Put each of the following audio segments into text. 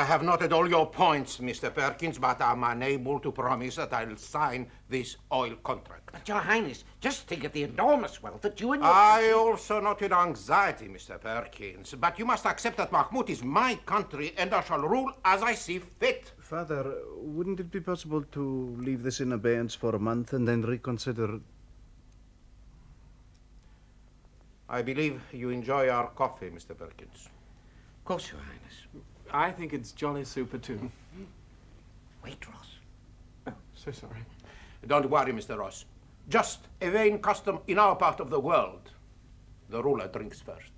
I have noted all your points, Mr. Perkins, but I'm unable to promise that I'll sign this oil contract. But, Your Highness, just think of the enormous wealth that you and your I country... also noted anxiety, Mr. Perkins, but you must accept that Mahmoud is my country and I shall rule as I see fit. Father, wouldn't it be possible to leave this in abeyance for a month and then reconsider? I believe you enjoy our coffee, Mr. Perkins. Of course, Your Highness. I think it's jolly super, too. Wait, Ross. Oh, so sorry. Don't worry, Mr. Ross. Just a vain custom in our part of the world. The ruler drinks first.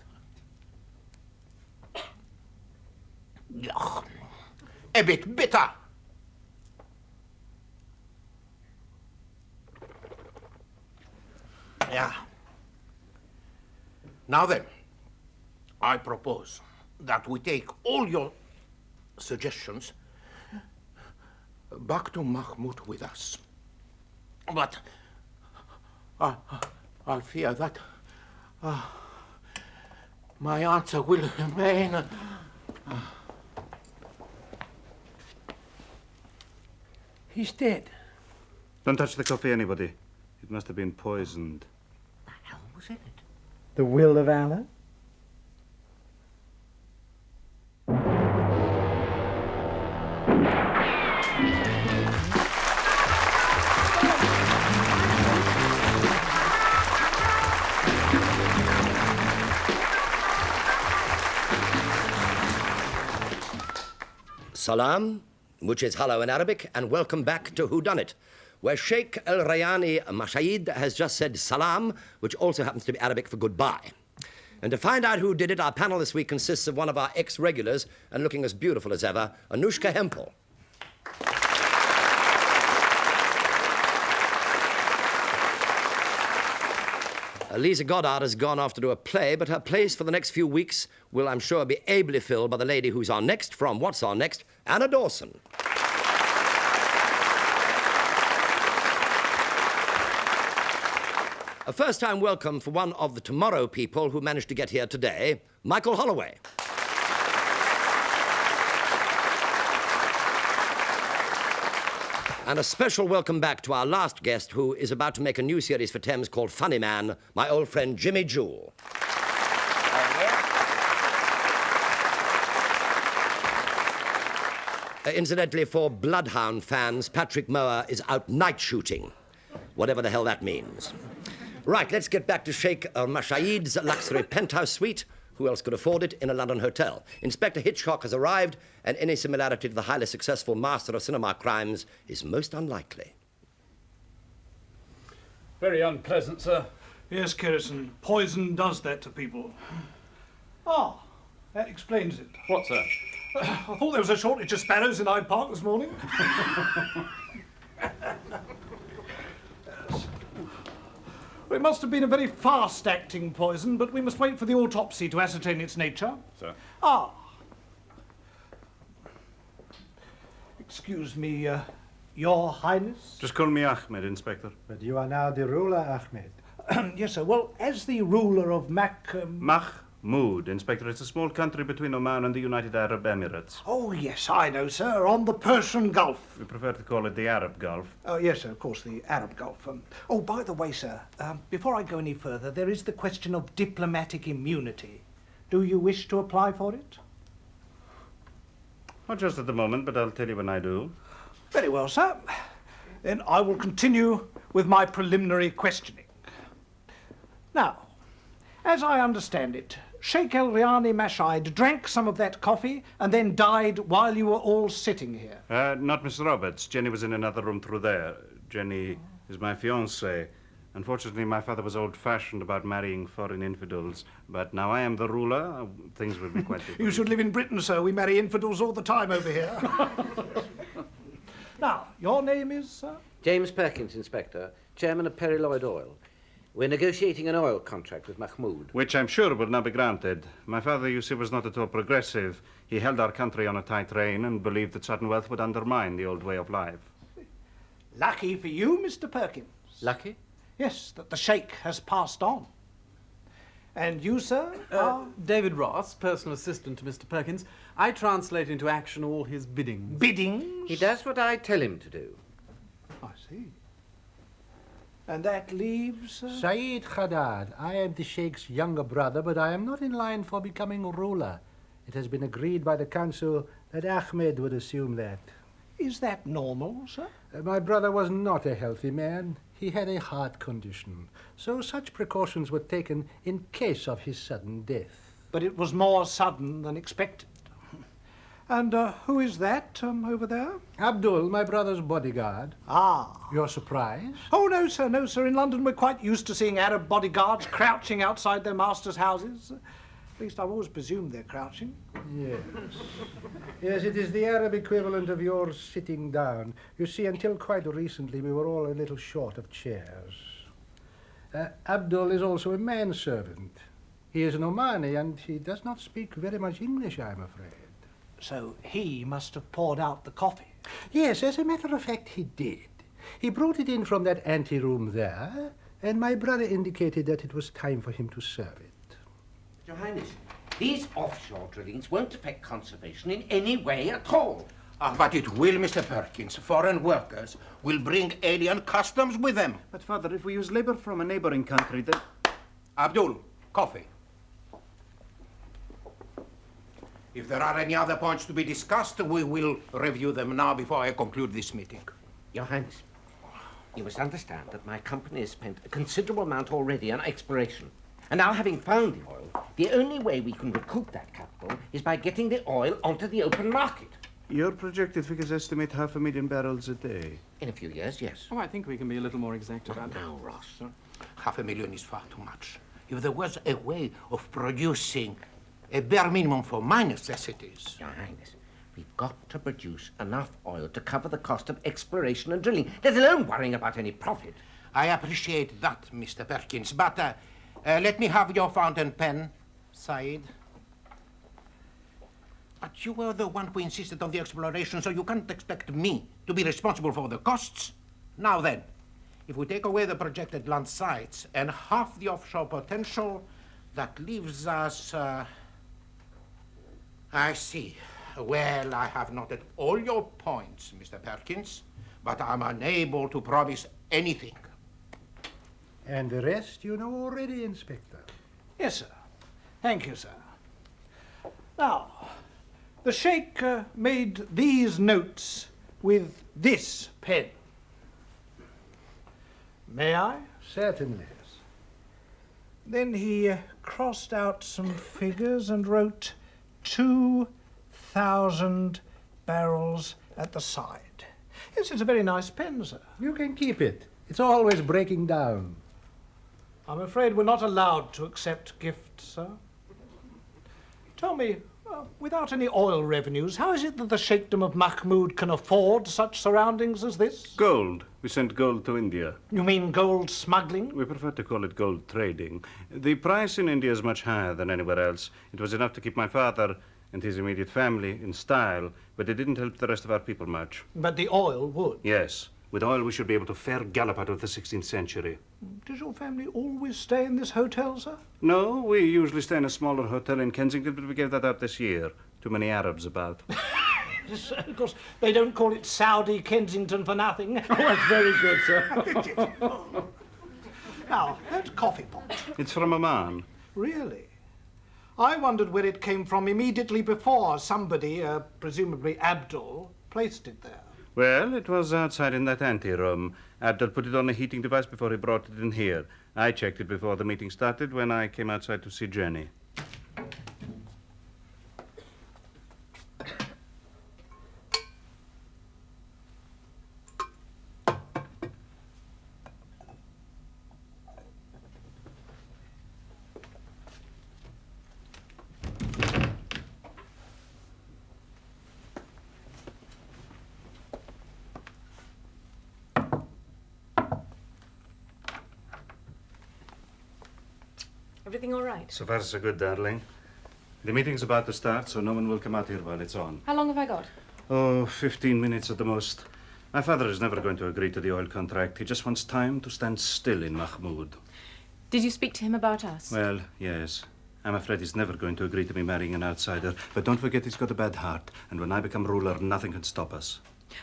A bit bitter. Yeah. Now then, I propose that we take all your suggestions back to Mahmoud with us. But I fear that my answer will remain. He's dead. Don't touch the coffee, anybody. It must have been poisoned. The hell was in it? The will of Allah? Salam, which is hello in Arabic, and welcome back to WHODUNNIT, where Sheikh El Rayani Mashaid has just said salam, which also happens to be Arabic for goodbye. And to find out who did it, our panel this week consists of one of our ex-regulars and looking as beautiful as ever, Anushka Hempel. Lisa Goddard has gone off to do a play, but her place for the next few weeks will, I'm sure, be ably filled by the lady who's on next from What's On Next, Anna Dawson. A first-time welcome for one of the tomorrow people who managed to get here today, Michael Holloway. And a special welcome back to our last guest, who is about to make a new series for Thames called Funny Man, my old friend Jimmy Jewell. Incidentally, for Bloodhound fans, Patrick Mower is out night shooting, whatever the hell that means. Right, let's get back to Sheikh Mashaid's luxury penthouse suite. Who else could afford it in a London hotel? Inspector Hitchcock has arrived, and any similarity to the highly successful master of cinema crimes is most unlikely. Very unpleasant, sir. Yes, Kerrison. Poison does that to people. Ah, that explains it. What, sir? I thought there was a shortage of sparrows in Hyde Park this morning. Well, it must have been a very fast-acting poison, but we must wait for the autopsy to ascertain its nature. Sir? Ah. Excuse me, Your Highness? Just call me Ahmed, Inspector. But you are now the ruler, Ahmed. Yes, sir. Well, as the ruler of Mahmoud, Inspector. It's a small country between Oman and the United Arab Emirates. Oh, yes, I know, sir, on the Persian Gulf. We prefer to call it the Arab Gulf. Oh, yes, sir, of course, the Arab Gulf. Oh, by the way, sir, before I go any further, there is the question of diplomatic immunity. Do you wish to apply for it? Not just at the moment, but I'll tell you when I do. Very well, sir. Then I will continue with my preliminary questioning. Now, as I understand it, Sheikh El Rayani Mashaid drank some of that coffee and then died while you were all sitting here. Not Miss Roberts. Jenny was in another room through there. Jenny is my fiancée. Unfortunately, my father was old-fashioned about marrying foreign infidels, but now I am the ruler. Things will be quite different. You should live in Britain, sir. We marry infidels all the time over here. Now, your name is, sir? James Perkins, Inspector, Chairman of Perry Lloyd Oil. We're negotiating an oil contract with Mahmoud. Which I'm sure will not be granted. My father, you see, was not at all progressive. He held our country on a tight rein and believed that sudden wealth would undermine the old way of life. Lucky for you, Mr. Perkins. Lucky? Yes, that the Sheikh has passed on. And you, sir? David Ross, personal assistant to Mr. Perkins. I translate into action all his biddings. Biddings? He does what I tell him to do. I see. And that leaves... Saeed Haddad. I am the Sheikh's younger brother, but I am not in line for becoming ruler. It has been agreed by the council that Ahmed would assume that. Is that normal, sir? My brother was not a healthy man. He had a heart condition, so such precautions were taken in case of his sudden death. But it was more sudden than expected. And who is that over there? Abdul, my brother's bodyguard. Ah. You're surprised? Oh, no, sir, no, sir. In London, we're quite used to seeing Arab bodyguards crouching outside their masters' houses. At least I've always presumed they're crouching. Yes. Yes, it is the Arab equivalent of your sitting down. You see, until quite recently, we were all a little short of chairs. Abdul is also a manservant. He is an Omani, and he does not speak very much English, I'm afraid. So he must have poured out the coffee. Yes, as a matter of fact, he did. He brought it in from that anteroom there, and my brother indicated that it was time for him to serve it. Your Highness, these offshore drillings won't affect conservation in any way at all. But it will, Mr. Perkins. Foreign workers will bring alien customs with them. But, Father, if we use labor from a neighboring country, then... Abdul, coffee. If there are any other points to be discussed, we will review them now before I conclude this meeting. Your Highness, you must understand that my company has spent a considerable amount already on exploration. And now, having found the oil, the only way we can recoup that capital is by getting the oil onto the open market. Your projected figures estimate 500,000 barrels a day. In a few years, yes. Oh, I think we can be a little more exact about that. Now, Ross. 500,000 is far too much. If there was a way of producing a bare minimum for my necessities. Your Highness, we've got to produce enough oil to cover the cost of exploration and drilling, let alone worrying about any profit. I appreciate that, Mr. Perkins, but let me have your fountain pen, Saeed. But you were the one who insisted on the exploration, so you can't expect me to be responsible for the costs. Now then, if we take away the projected land sites and half the offshore potential, that leaves us... I see. Well, I have noted all your points, Mr. Perkins, but I'm unable to promise anything. And the rest you know already, Inspector. Yes, sir. Thank you, sir. Now, the Sheikh made these notes with this pen. May I? Certainly. Then he crossed out some figures and wrote 2,000 barrels at the side. Yes, it's a very nice pen, sir. You can keep it. It's always breaking down. I'm afraid we're not allowed to accept gifts, sir. Tell me, without any oil revenues, how is it that the Sheikhdom of Mahmud can afford such surroundings as this? Gold. We sent gold to India. You mean gold smuggling? We prefer to call it gold trading. The price in India is much higher than anywhere else. It was enough to keep my father and his immediate family in style, but it didn't help the rest of our people much. But the oil would. Yes. With oil, we should be able to fair gallop out of the 16th century. Does your family always stay in this hotel, sir? No, we usually stay in a smaller hotel in Kensington, but we gave that up this year. Too many Arabs about. Of course, they don't call it Saudi Kensington for nothing. Oh, that's very good, sir. Now, that coffee pot. It's from Oman. Really? I wondered where it came from immediately before somebody, presumably Abdul, placed it there. Well, it was outside in that anteroom. Abdul put it on a heating device before he brought it in here. I checked it before the meeting started when I came outside to see Jenny. Everything all right? So far, so good, darling. The meeting's about to start, so no one will come out here while it's on. How long have I got? Oh, 15 minutes at the most. My father is never going to agree to the oil contract. He just wants time to stand still in Mahmud. Did you speak to him about us? Well, yes. I'm afraid he's never going to agree to me marrying an outsider. But don't forget he's got a bad heart. And when I become ruler, nothing can stop us.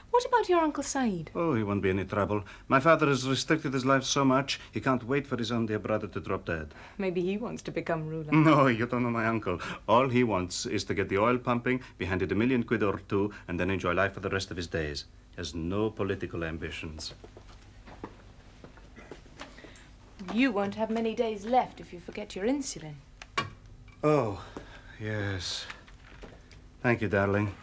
What about your Uncle Said? Oh, he won't be any trouble. My father has restricted his life so much, he can't wait for his own dear brother to drop dead. Maybe he wants to become ruler. No, you don't know my uncle. All he wants is to get the oil pumping, be handed £1 million or two, and then enjoy life for the rest of his days. He has no political ambitions. You won't have many days left if you forget your insulin. Oh, yes. Thank you, darling.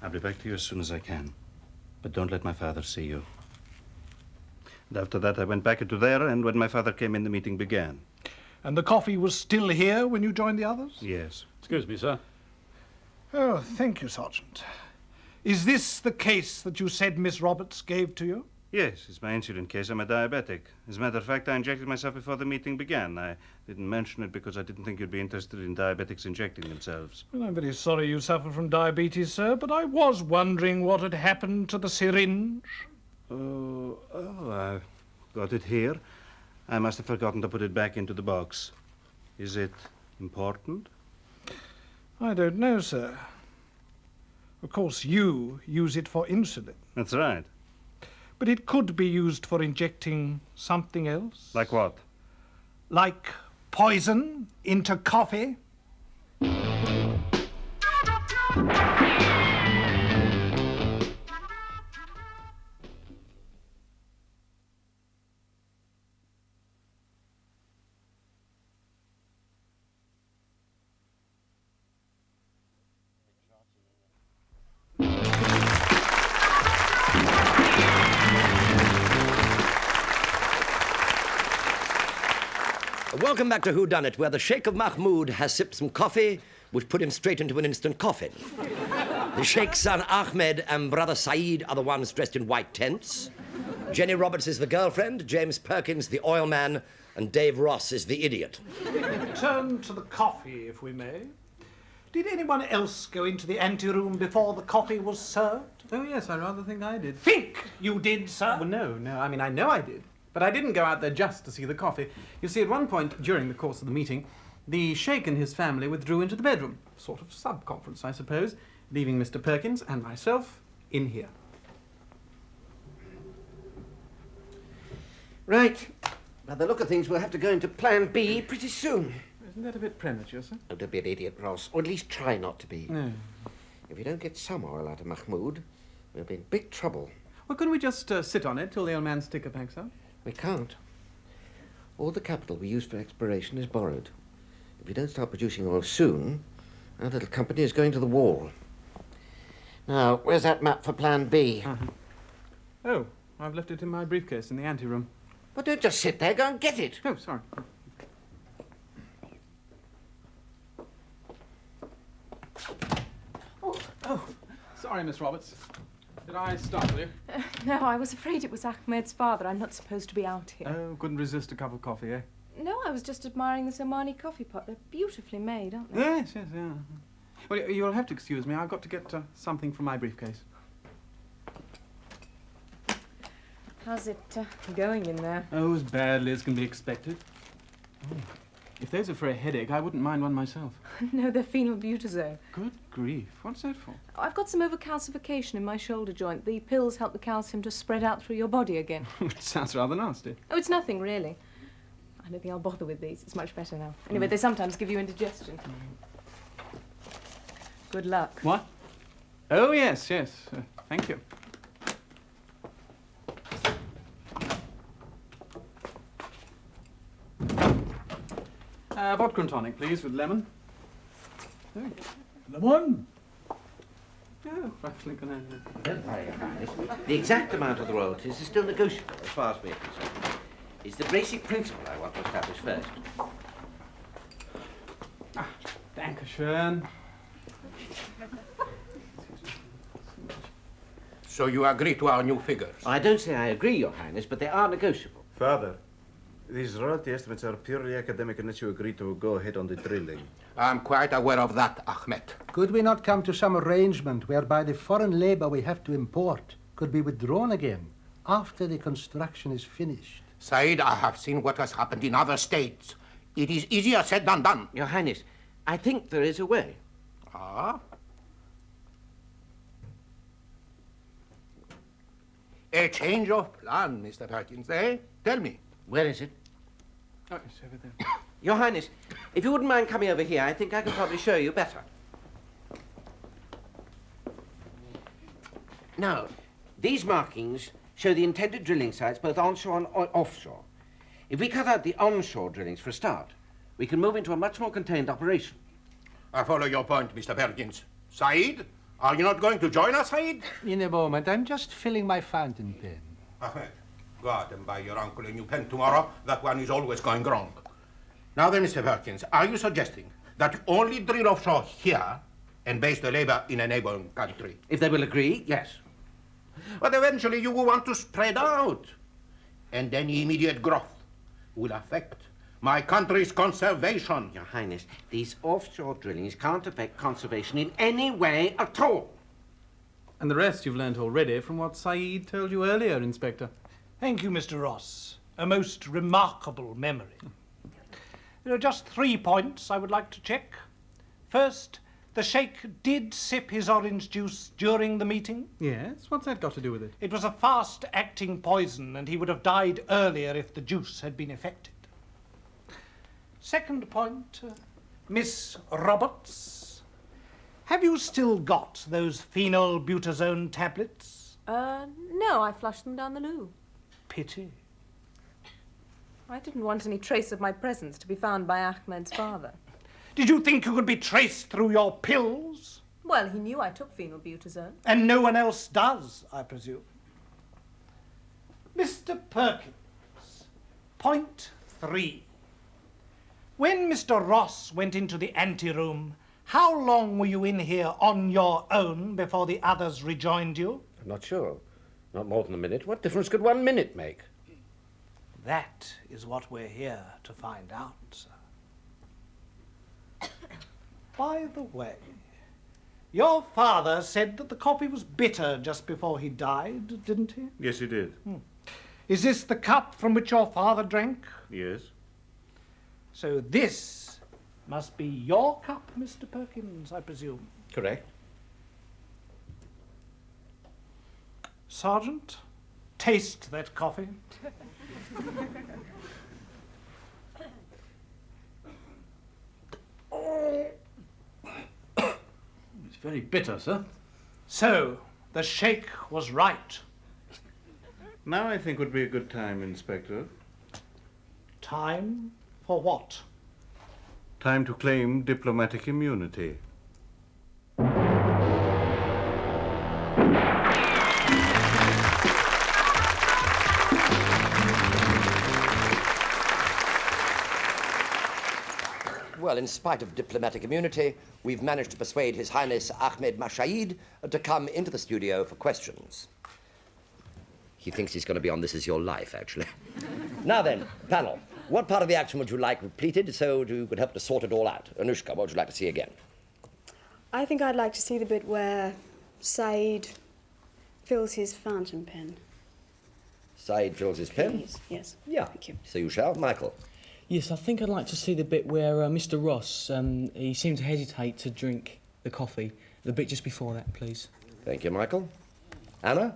I'll be back to you as soon as I can. But don't let my father see you. And after that, I went back into there, and when my father came in, the meeting began. And the coffee was still here when you joined the others? Yes. Excuse me, sir. Oh, thank you, Sergeant. Is this the case that you said Miss Roberts gave to you? Yes, it's my insulin case. I'm a diabetic. As a matter of fact, I injected myself before the meeting began. I didn't mention it because I didn't think you'd be interested in diabetics injecting themselves. Well, I'm very sorry you suffer from diabetes, sir, but I was wondering what had happened to the syringe. Oh, I've got it here. I must have forgotten to put it back into the box. Is it important? I don't know, sir. Of course, you use it for insulin, That's right. but it could be used for injecting something else. Like what? Like poison into coffee. Welcome back to WHODUNNIT, where the Sheikh of Mahmoud has sipped some coffee, which put him straight into an instant coffin. The Sheikh's son Ahmed and brother Saeed are the ones dressed in white tents. Jenny Roberts is the girlfriend, James Perkins the oil man, and Dave Ross is the idiot. Turn to the coffee, if we may. Did anyone else go into the anteroom before the coffee was served? Oh, yes, I rather think I did. Think you did, sir. Well, no. I mean, I know I did. But I didn't go out there just to see the coffee. You see, at one point during the course of the meeting, the Sheikh and his family withdrew into the bedroom. Sort of sub-conference, I suppose, leaving Mr. Perkins and myself in here. Right. By the look of things, we'll have to go into Plan B pretty soon. Isn't that a bit premature, sir? Oh, don't be an idiot, Ross. Or at least try not to be. No. If we don't get some oil out of Mahmoud, we'll be in big trouble. Well, couldn't we just sit on it till the old man's sticker packs up? We can't. All the capital we use for exploration is borrowed. If we don't start producing oil soon, our little company is going to the wall. Now, where's that map for Plan B? Oh, I've left it in my briefcase in the anteroom. Well, don't just sit there. Go and get it. Oh, sorry. Oh, sorry, Miss Roberts. Did I startle you? No, I was afraid it was Ahmed's father. I'm not supposed to be out here. Oh, couldn't resist a cup of coffee, eh? No, I was just admiring this Omani coffee pot. They're beautifully made, aren't they? Yes, yeah. Well, you'll have to excuse me. I've got to get something from my briefcase. How's it going in there? Oh, as badly as can be expected. Oh. If those are for a headache, I wouldn't mind one myself. No, they're phenylbutazone. Good grief. What's that for? I've got some overcalcification in my shoulder joint. The pills help the calcium to spread out through your body again. Which sounds rather nasty. Oh, it's nothing, really. I don't think I'll bother with these. It's much better now. Anyway, they sometimes give you indigestion. Good luck. What? Oh, yes. Thank you. Vodka and tonic, please, with lemon. Oh. Lemon? Oh, roughly gonna... Don't worry, Your Highness. The exact amount of the royalties is still negotiable as far as we're concerned. It's the basic principle I want to establish first. Dankeschön. So you agree to our new figures? I don't say I agree, Your Highness, but they are negotiable. Father, These royalty estimates are purely academic unless you agree to go ahead on the drilling. I'm quite aware of that, Ahmed. Could we not come to some arrangement whereby the foreign labor we have to import could be withdrawn again after the construction is finished? Said, I have seen what has happened in other states. It is easier said than done. Your Highness, I think there is a way. Ah? A change of plan, Mr. Perkins, eh? Tell me. Where is it? Oh, it's over there. Your Highness, if you wouldn't mind coming over here, I think I could probably show you better. Now, these markings show the intended drilling sites both onshore and offshore. If we cut out the onshore drillings for a start, we can move into a much more contained operation. I follow your point, Mr. Perkins. Said, are you not going to join us, Said? In a moment. I'm just filling my fountain pen. Ahmed, go out and buy your uncle a new pen tomorrow. That one is always going wrong. Now then, Mr. Perkins, are you suggesting that you only drill offshore here and base the labor in a neighboring country? If they will agree, yes. But eventually you will want to spread out. And then immediate growth will affect my country's conservation. Your Highness, these offshore drillings can't affect conservation in any way at all. And the rest you've learnt already from what Saeed told you earlier, Inspector. Thank you, Mr. Ross. A most remarkable memory. There are just 3 points I would like to check. First, the Sheikh did sip his orange juice during the meeting. Yes? What's that got to do with it? It was a fast-acting poison, and he would have died earlier if the juice had been effected. Second point, Miss Roberts, have you still got those phenylbutazone tablets? No, I flushed them down the loo. Pity. I didn't want any trace of my presence to be found by Ahmed's father. Did you think you could be traced through your pills? Well, he knew I took phenylbutazone. And no one else does, I presume. Mr. Perkins, point 3. When Mr. Ross went into the anteroom, how long were you in here on your own before the others rejoined you? I'm not sure. Not more than a minute. What difference could 1 minute make? That is what we're here to find out, sir. By the way, your father said that the coffee was bitter just before he died, didn't he? Yes, he did. Is this the cup from which your father drank? Yes. So this must be your cup, Mr. Perkins, I presume. Correct. Sergeant, taste that coffee. It's very bitter, sir. So, the Sheikh was right. Now I think would be a good time, Inspector. Time for what? Time to claim diplomatic immunity. Well, in spite of diplomatic immunity, we've managed to persuade His Highness Ahmed Mashaid to come into the studio for questions. He thinks he's going to be on This Is Your Life, actually. Now then, panel, what part of the action would you like repeated so you could help to sort it all out? Anushka, what would you like to see again? I think I'd like to see the bit where Saeed fills his fountain pen. Saeed fills his pen? Please, yes. Yeah. Thank you. So you shall. Michael? Yes, I think I'd like to see the bit where Mr. Ross, he seemed to hesitate to drink the coffee. The bit just before that, please. Thank you, Michael. Anna?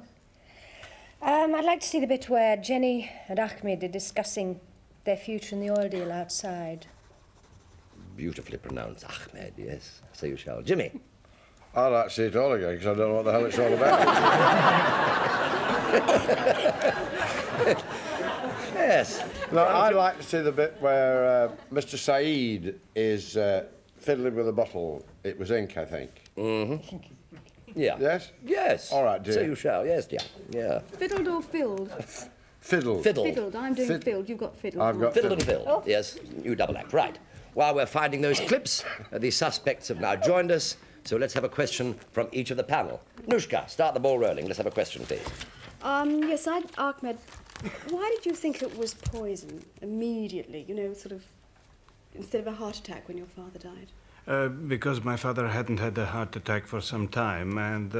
I'd like to see the bit where Jenny and Ahmed are discussing their future in the oil deal outside. Beautifully pronounced. Ahmed, yes. So you shall. Jimmy? I'd like to see it all again, because I don't know what the hell it's all about. Yes. No, I'd like to see the bit where Mr. Saeed is fiddling with a bottle. It was ink, I think. Mm-hmm. Yeah. Yes? Yes. All right, dear. So you shall. Yes, dear. Yeah. Fiddled or filled? Fiddled. Fiddled. Fiddled. I'm doing filled. You've got fiddled. I've got Fiddled and fiddled. filled. Yes. You double act. Right. While we're finding those clips, the suspects have now joined us, so let's have a question from each of the panel. Nushka, start the ball rolling. Let's have a question, please. Yes, Ahmed, Why did you think it was poison immediately, you know, sort of, instead of a heart attack when your father died? Because my father hadn't had a heart attack for some time, and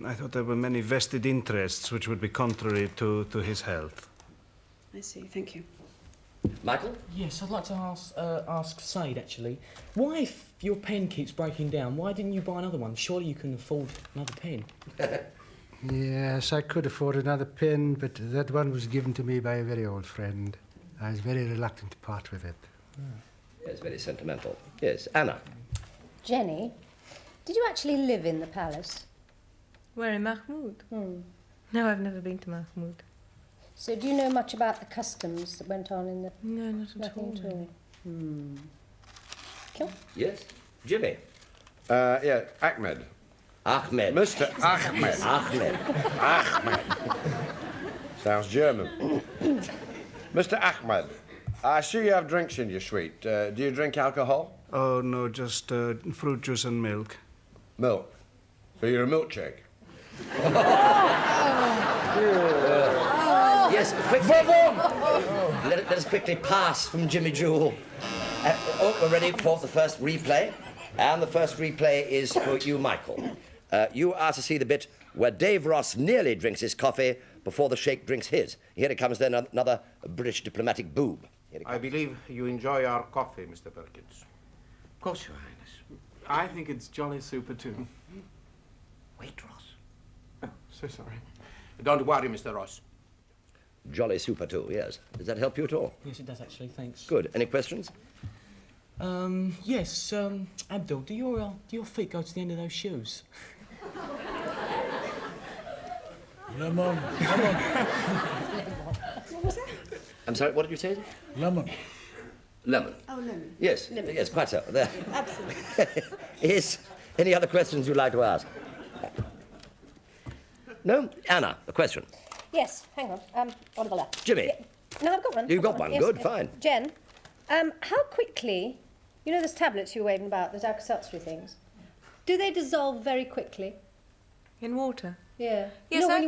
I thought there were many vested interests which would be contrary to his health. I see, thank you. Michael? Yes, I'd like to ask Said, actually. Why, if your pen keeps breaking down, why didn't you buy another one? Surely you can afford another pen. Yes, I could afford another pen, but that one was given to me by a very old friend. I was very reluctant to part with it. Yes, very sentimental. Yes, Anna. Jenny, did you actually live in the palace? Where, in Mahmoud? No, I've never been to Mahmoud. So do you know much about the customs that went on in the... No, not at all. Nothing at all. Cool. Yes, Jimmy. Yeah, Ahmed. Ahmed. Mr. Ahmed. Ahmed. Ahmed. Sounds German. Mr. Ahmed, I see you have drinks in your suite. Do you drink alcohol? Oh, no, just fruit juice and milk. Milk. So you're a milkshake? Yes, quickly. Let us quickly pass from Jimmy Jewel. We're ready for the first replay. And the first replay is for you, Michael. You are to see the bit where Dave Ross nearly drinks his coffee before the Sheikh drinks his. Here it comes then, another British diplomatic boob. I believe you enjoy our coffee, Mr. Perkins. Of course, Your Highness. I think it's jolly super too. Wait, Ross. Oh, so sorry. Don't worry, Mr. Ross. Jolly super too, yes. Does that help you at all? Yes, it does, actually, thanks. Good. Any questions? Yes, Abdul, do your feet go to the end of those shoes? Lemon. What was that? I'm sorry, what did you say? Lemon. Lemon. Oh, lemon. Yes, Lemon. yes, quite so. There. Absolutely. Yes. Any other questions you'd like to ask? No? Anna, a question. Yes, hang on. Oliver. Jimmy. Yeah. No, I've got one. You've got one. Yes, Good, yes. fine. Jen, how quickly, you know those tablets you were waving about, those Alka-Seltzer things, do they dissolve very quickly? In water? Yeah. Yes, no, I-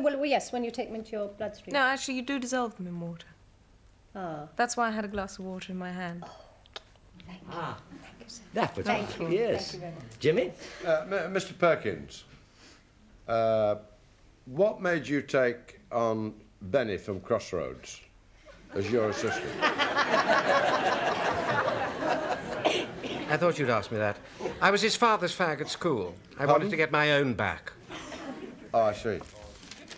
when you take them into your bloodstream. No, actually, you do dissolve them in water. Ah. That's why I had a glass of water in my hand. Ah, that was Thank you. Yes. Thank you very much. Jimmy? Mr. Perkins, what made you take on Benny from Crossroads as your assistant? I thought you'd ask me that. I was his father's fag at school. I wanted to get my own back. Oh, I see.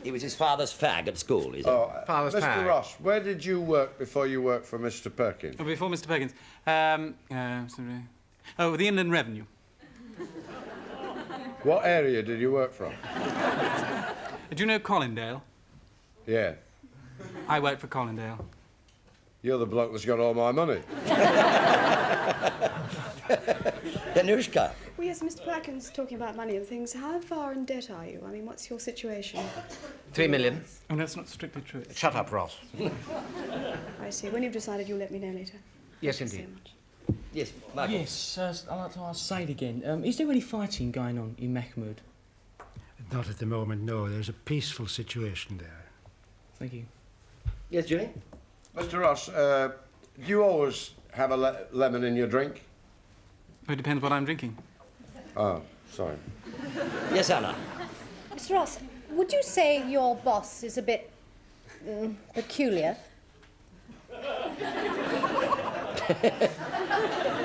He was his father's fag at school, is he? Oh, Father's Mr. fag. Ross, where did you work before you worked for Mr. Perkins? Oh, before Mr. Perkins. Sorry. Oh, the Inland Revenue. What area did you work from? Do you know Collindale? Yeah. I worked for Collindale. You're the bloke that's got all my money. Danushka. Well, yes, Mr. Perkins, talking about money and things, how far in debt are you? I mean, what's your situation? 3 million. Oh, that's not strictly true. Shut up, Ross. I see. When you've decided, you'll let me know later. Yes, Thank you indeed. so much. Yes, Michael. Yes, I'd like to ask Said again. Is there any fighting going on in Mahmoud? Not at the moment, no. There's a peaceful situation there. Thank you. Yes, Jimmy? Mr. Ross, do you always have a lemon in your drink? It depends what I'm drinking. Oh, sorry. Yes, Anna. Mr. Ross, would you say your boss is a bit peculiar?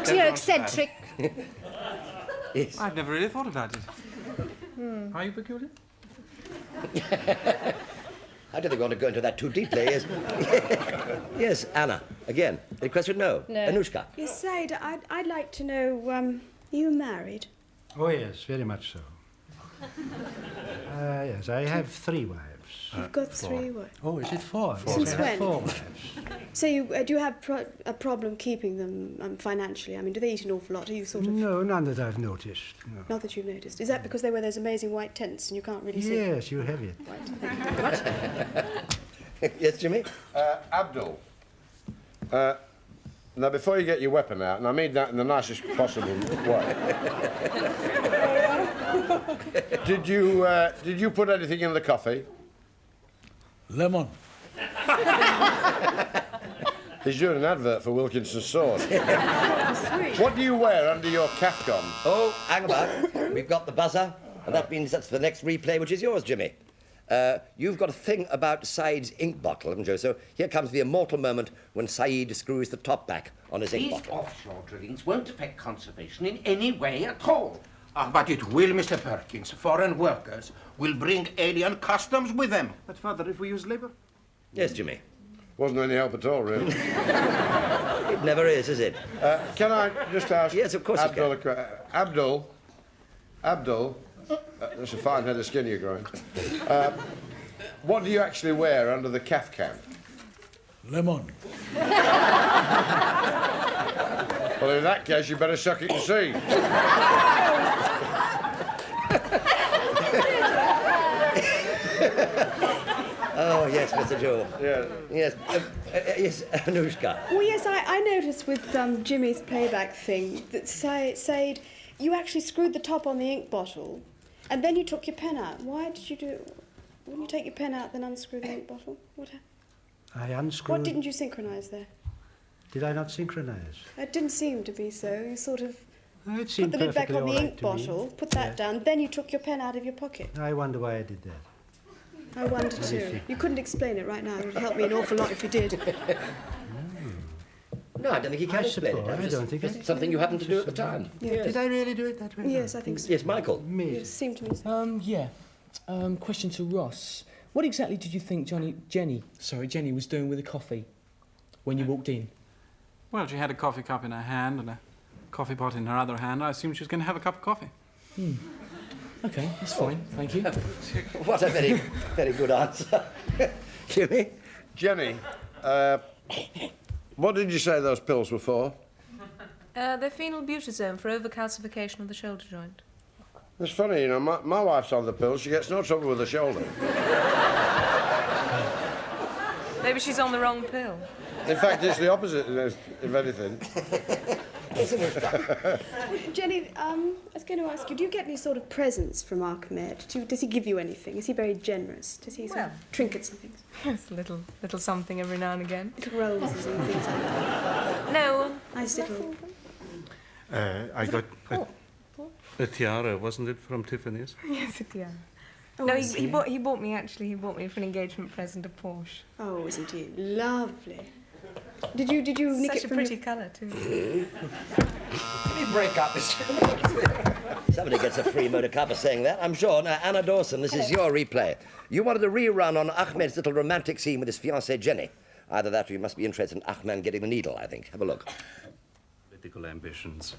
You know, eccentric. Yes. I've never really thought about it. Are you peculiar? I didn't want to go into that too deeply. Yes, yes, Anna. Again, any question? No. No. Anushka. Yes, Said, I'd like to know, are you married? Oh, yes, very much so. Yes, I have 3 wives. You've got 3 wives. Oh, is it 4? Since I have when? 4 wives. So do you have a problem keeping them financially? I mean, do they eat an awful lot? Are you sort of... No, none that I've noticed. No. Not that you've noticed. Is that because they wear those amazing white tents and you can't really see? Yes, you have it. Right. Thank you very much. Yes, Jimmy? Abdul, now before you get your weapon out, and I mean that in the nicest possible way, did you put anything in the coffee? Lemon. He's doing an advert for Wilkinson's sword. What do you wear under your Cafcom? Oh, hang about. We've got the buzzer, and that means that's the next replay, which is yours, Jimmy. You've got a thing about Said's ink bottle, haven't you? So here comes the immortal moment when Said screws the top back on his ink These bottle. offshore drillings won't affect conservation in any way at all. But it will, Mr. Perkins. Foreign workers will bring alien customs with them. But, Father, if we use labour? Yes, Jimmy. Wasn't any help at all, really. It never is it? Can I just ask... Yes, of course Abdul, you can. Abdul, that's a fine head of skin you're growing. What do you actually wear under the Cafcam? Lemon. Well, in that case, you better suck it and see. Oh, yes, Mr. Joe. Yeah. Yes. Yes, Anushka. Well, yes, I noticed with Jimmy's playback thing that Said, you actually screwed the top on the ink bottle, and then you took your pen out. Why did you do? Wouldn't you take your pen out then unscrew the ink bottle? What unscrewed... didn't you synchronise there? Did I not synchronise? It didn't seem to be so. You sort of It put seemed the lid back perfectly on the all right ink to me. bottle, put that down, then you took your pen out of your pocket. I wonder why I did that. I wonder too. You couldn't explain it right now. It would help me an awful lot if you did. No, I don't think he can explain it. I don't think it's something you happened to do at the time. Yeah. Did I really do it that way? Yes, I think so. Yes, Michael. It seemed to me so. Yeah. Question to Ross. What exactly did you think Jenny was doing with the coffee when you walked in? Well, she had a coffee cup in her hand and a coffee pot in her other hand. I assumed she was going to have a cup of coffee. OK, that's fine, thank you. What a very, very good answer. Jimmy? Jenny, what did you say those pills were for? They're phenylbutazone for overcalcification of the shoulder joint. It's funny, you know, my wife's on the pills. She gets no trouble with her shoulder. Maybe she's on the wrong pill. In fact, it's the opposite, if anything. Jenny, I was going to ask you, do you get any sort of presents from Ahmed? Does he give you anything? Is he very generous? Does he sort of trinkets and things? Yes, a little something every now and again. Little roses and things like that? No. Nice little... I got a tiara, wasn't it, from Tiffany's? Yes, a tiara. Oh, No, he bought me for an engagement present a Porsche. Oh, isn't he lovely? Did you nick Such it a from pretty colour too. Let me break up this. Somebody gets a free motor car for saying that, I'm sure. Now, Anna Dawson, this is your replay. You wanted a rerun on Ahmed's little romantic scene with his fiancée Jenny. Either that or you must be interested in Ahmed getting the needle, I think. Have a look. Political ambitions.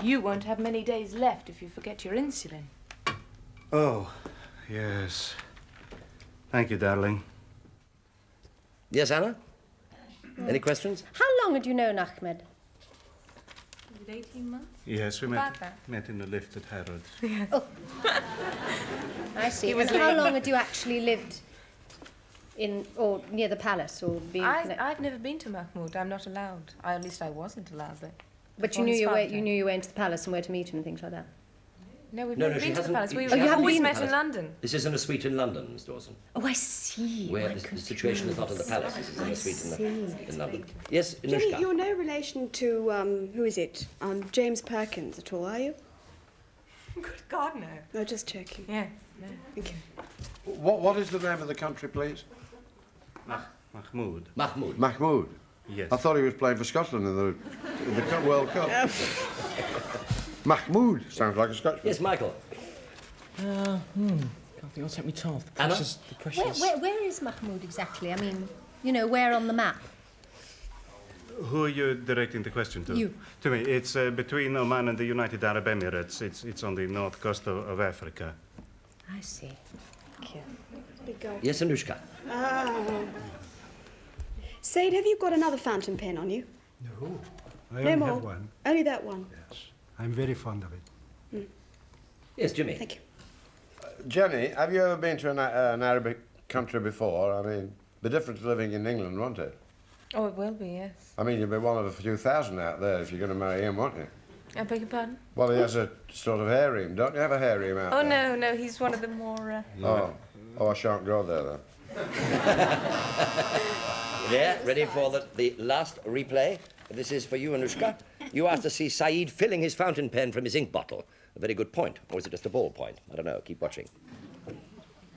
You won't have many days left if you forget your insulin. Oh, yes. Thank you, darling. Yes, Anna? Any questions? How long had you known Ahmed? Was it 18 months? Yes, we About that. met in the lift at Harrods. Yes. Oh. I see. He was And how late. long had you actually lived in or near the palace or been connected? I've never been to Mahmoud. I'm not allowed. At least I wasn't allowed there. But you Before knew his your way. father. You knew your way into the palace and where to meet him and things like that. No, we've No, never she been to the hasn't- palace. she We've hasn't always been to met the in palace. London. This isn't a suite in London, Miss Dawson. Oh, I see. Where the situation is not in the palace, this is in a suite in London. Yes, Jenny, Anushka. you're no relation to, who is it? James Perkins at all, are you? Good God, no. No, just checking. Yes, no. Thank you. What is the name of the country, please? Mahmoud. Mahmoud. Mahmoud? Yes. I thought he was playing for Scotland in the World Cup. Mahmoud sounds like a Scotchman. Yes, Michael. I think I'll take me time. The Anna? precious. The precious. Where is Mahmoud exactly? I mean, you know, where on the map? Who are you directing the question to? You. To me. It's between Oman and the United Arab Emirates. It's on the north coast of Africa. I see. Thank you. Big guy. Yes, Anushka. Said, have you got another fountain pen on you? No, I No only more? have one. Only that one? Yes, I'm very fond of it. Yes, Jimmy. Thank you. Jenny, have you ever been to an Arabic country before? I mean, the difference living in England, won't it? Oh, it will be, yes. I mean, you'll be one of a few thousand out there if you're going to marry him, won't you? I beg your pardon? Well, he has a sort of harem. Don't you have a harem out Oh, there? no, he's one of the more... Oh. Oh, I shan't go there, then. Yeah, ready for the last replay? This is for you, Anushka. You asked to see Saeed filling his fountain pen from his ink bottle. A very good point. Or is it just a ball point? I don't know. Keep watching.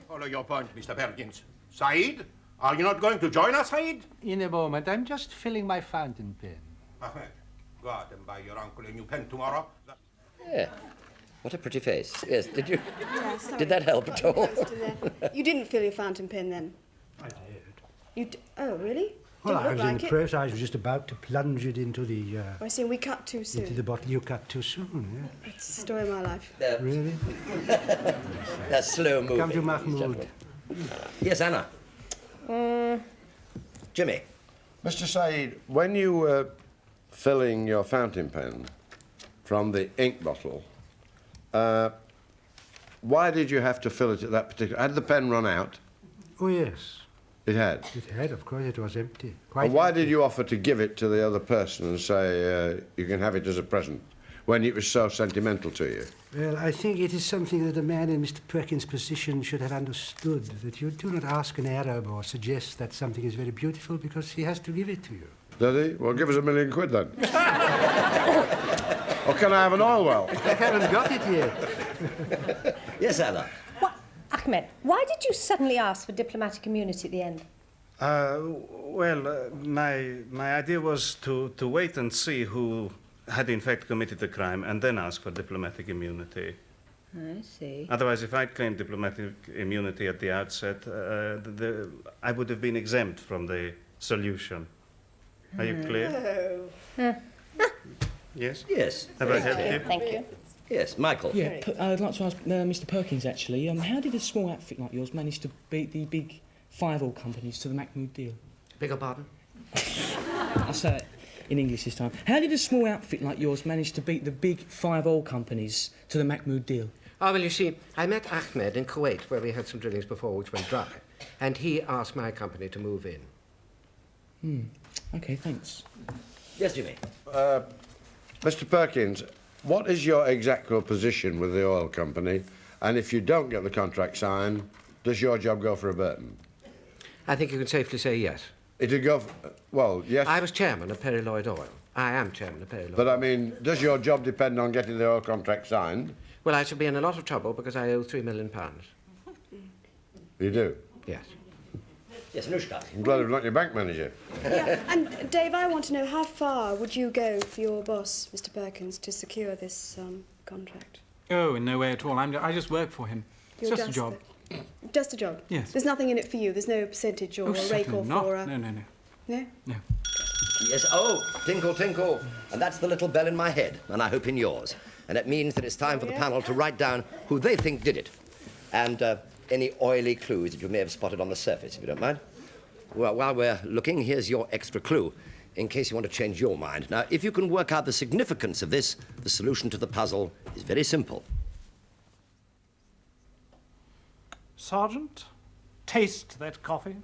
Follow your point, Mr. Perkins. Saeed, are you not going to join us, Saeed? In a moment. I'm just filling my fountain pen. Ahmed, go out and buy your uncle a new pen tomorrow. Yeah. What a pretty face. Yes, did you... Yeah, sorry. Did that help at all? You didn't fill your fountain pen then? I did. Oh, really? Well, Didn't I was look in like the it. process. I was just about to plunge it into the... I see, we cut too soon. into the bottle. You cut too soon, yeah. It's the story of my life. Really? That's slow moving. Come to Mahmoud. Yes, Anna. Jimmy. Mr. Saeed, when you were filling your fountain pen from the ink bottle, why did you have to fill it at that particular... Had the pen run out? Oh, yes. It had? It had, of course. It was empty. And why did you offer to give it to the other person and say, you can have it as a present, when it was so sentimental to you? Well, I think it is something that a man in Mr. Perkins' position should have understood, that you do not ask an Arab or suggest that something is very beautiful because he has to give it to you. Does he? Well, give us £1 million then. Or can I have an oil well? I haven't got it yet. Yes, Anna. Ahmed, why did you suddenly ask for diplomatic immunity at the end? My idea was to wait and see who had in fact committed the crime and then ask for diplomatic immunity. I see. Otherwise, if I'd claimed diplomatic immunity at the outset, I would have been exempt from the solution. Are you clear? Yes? Yes. Have I helped you? Thank you. Yes, Michael. Yeah, I'd like to ask Mr. Perkins, actually, how did a small outfit like yours manage to beat the big 5 oil companies to the Mahmoud deal? Beg your pardon? I'll say it in English this time. How did a small outfit like yours manage to beat the big 5 oil companies to the Mahmoud deal? Oh, well, you see, I met Ahmed in Kuwait, where we had some drillings before which went dry, and he asked my company to move in. OK, thanks. Yes, Jimmy. Mr. Perkins, what is your exact position with the oil company? And if you don't get the contract signed, does your job go for a Burton? I think you can safely say yes. It'd go for, well, yes. I was chairman of Perry Lloyd Oil. I am chairman of Perry Lloyd. But I mean, does your job depend on getting the oil contract signed? Well, I shall be in a lot of trouble because I owe £3 million. You do? Yes. Yes, Anushka. I'm glad I'm not your bank manager. Yeah, and Dave, I want to know how far would you go for your boss, Mr. Perkins, to secure this contract? Oh, in no way at all. I just work for him. It's You're just a job. Just a job? Yes. There's nothing in it for you? There's no percentage or a rake or not. for a... No. No? No. Yes, oh, tinkle, tinkle. And that's the little bell in my head, and I hope in yours. And it means that it's time for the panel to write down who they think did it. And any oily clues that you may have spotted on the surface, if you don't mind. Well, while we're looking, here's your extra clue, in case you want to change your mind. Now, if you can work out the significance of this, the solution to the puzzle is very simple. Sergeant, taste that coffee.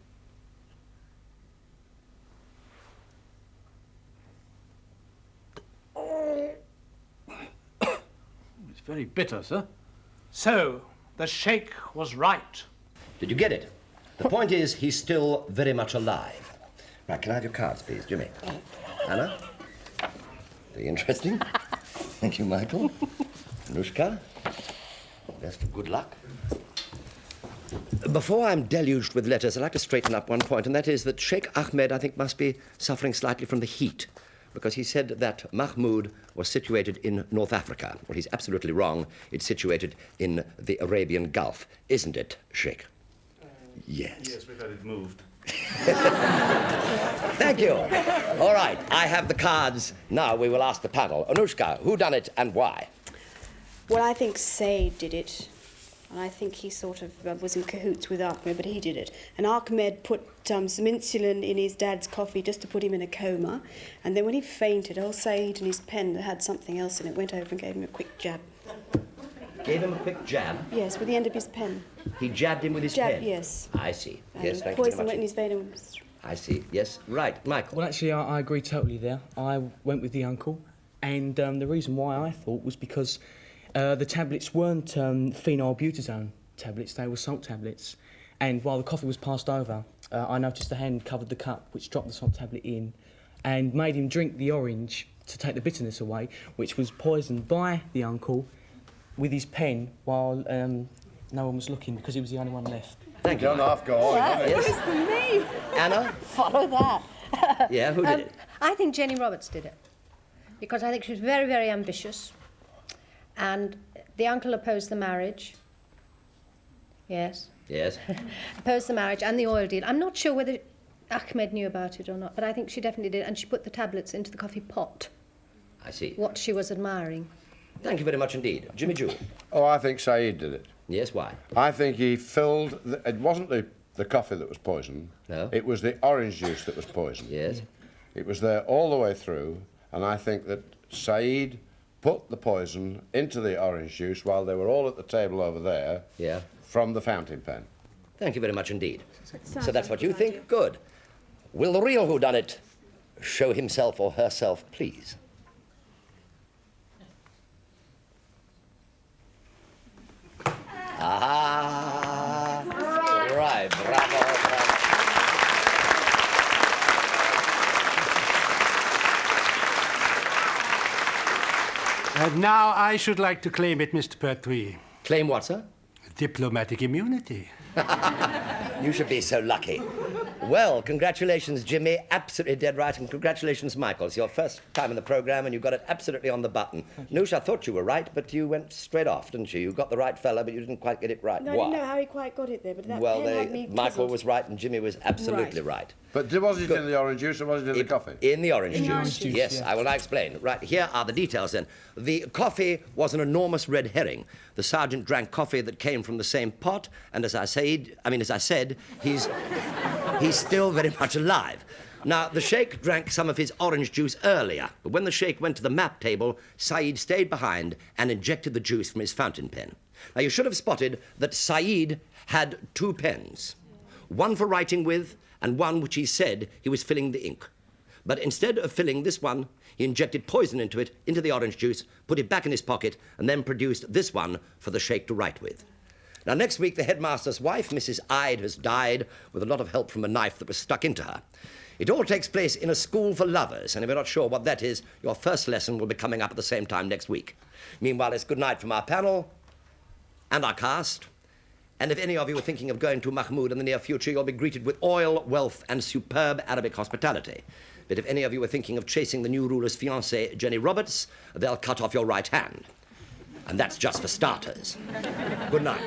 It's very bitter, sir. So, the Sheikh was right. Did you get it? The point is, he's still very much alive. Right, can I have your cards, please, Jimmy? Anna? Very interesting. Thank you, Michael. Anushka? Best of good luck. Before I'm deluged with letters, I'd like to straighten up one point, and that is that Sheikh Ahmed, I think, must be suffering slightly from the heat, because he said that Mahmoud was situated in North Africa. Well, he's absolutely wrong. It's situated in the Arabian Gulf, isn't it, Sheikh? Yes. Yes, we've had it moved. Thank you. All right, I have the cards. Now we will ask the panel. Anushka, who done it and why? Well, I think Said did it. And I think he sort of was in cahoots with Ahmed, but he did it. And Ahmed put some insulin in his dad's coffee just to put him in a coma. And then when he fainted, old Said and his pen that had something else in it went over and gave him a quick jab. Gave him a quick jab? Yes, with the end of his pen. He jabbed him with his pen? Yes. I see. And Yes, thank you very poison went in much. his vein and... I see. Yes, right. Michael. Well, actually, I agree totally there. I went with the uncle, and the reason why I thought was because the tablets weren't phenylbutazone tablets, they were salt tablets. And while the coffee was passed over, I noticed the hand covered the cup, which dropped the salt tablet in, and made him drink the orange to take the bitterness away, which was poisoned by the uncle with his pen while no one was looking, because he was the only one left. Thank you. Don't half go on. What is the name? Anna? Follow that. Yeah, who did it? I think Jenny Roberts did it. Because I think she was very, very ambitious. And the uncle opposed the marriage. Yes. Yes. Opposed the marriage and the oil deal. I'm not sure whether Ahmed knew about it or not, but I think she definitely did. And she put the tablets into the coffee pot. I see. What she was admiring. Thank you very much indeed. Jimmy Jewell. Oh, I think Saeed did it. Yes, why? I think he filled... it wasn't the coffee that was poisoned. No. It was the orange juice that was poisoned. Yes. It was there all the way through, and I think that Saeed put the poison into the orange juice while they were all at the table over there. Yeah. From the fountain pen. Thank you very much indeed. So that's what you think? Good. Will the real whodunit show himself or herself, please? Ah, right, bravo, And now I should like to claim it, Mr. Pertwee. Claim what, sir? Diplomatic immunity. You should be so lucky. Well, congratulations, Jimmy. Absolutely dead right. And congratulations, Michael. It's your first time in the programme and you got it absolutely on the button. Noosh, I thought you were right, but you went straight off, didn't you? You got the right fella, but you didn't quite get it right. No, I Why? didn't know how he quite got it there, but that Well, pen had me Michael puzzled. was right and Jimmy was absolutely right. But was it in the orange juice or was it in the coffee? In the orange In the juice. orange juice, Yes, yeah. I will now explain. Right, here are the details then. The coffee was an enormous red herring. The sergeant drank coffee that came from the same pot, and as I said, he's still very much alive. Now, the sheikh drank some of his orange juice earlier, but when the sheikh went to the map table, Saeed stayed behind and injected the juice from his fountain pen. Now, you should have spotted that Saeed had two pens, one for writing with and one which he said he was filling the ink. But instead of filling this one, he injected poison into it, into the orange juice, put it back in his pocket, and then produced this one for the sheikh to write with. Now, next week, the headmaster's wife, Mrs. Ide, has died with a lot of help from a knife that was stuck into her. It all takes place in a school for lovers, and if you're not sure what that is, your first lesson will be coming up at the same time next week. Meanwhile, it's good night from our panel and our cast. And if any of you are thinking of going to Mahmoud in the near future, you'll be greeted with oil, wealth, and superb Arabic hospitality. But if any of you are thinking of chasing the new ruler's fiancée, Jenny Roberts, they'll cut off your right hand. And that's just for starters. Good night.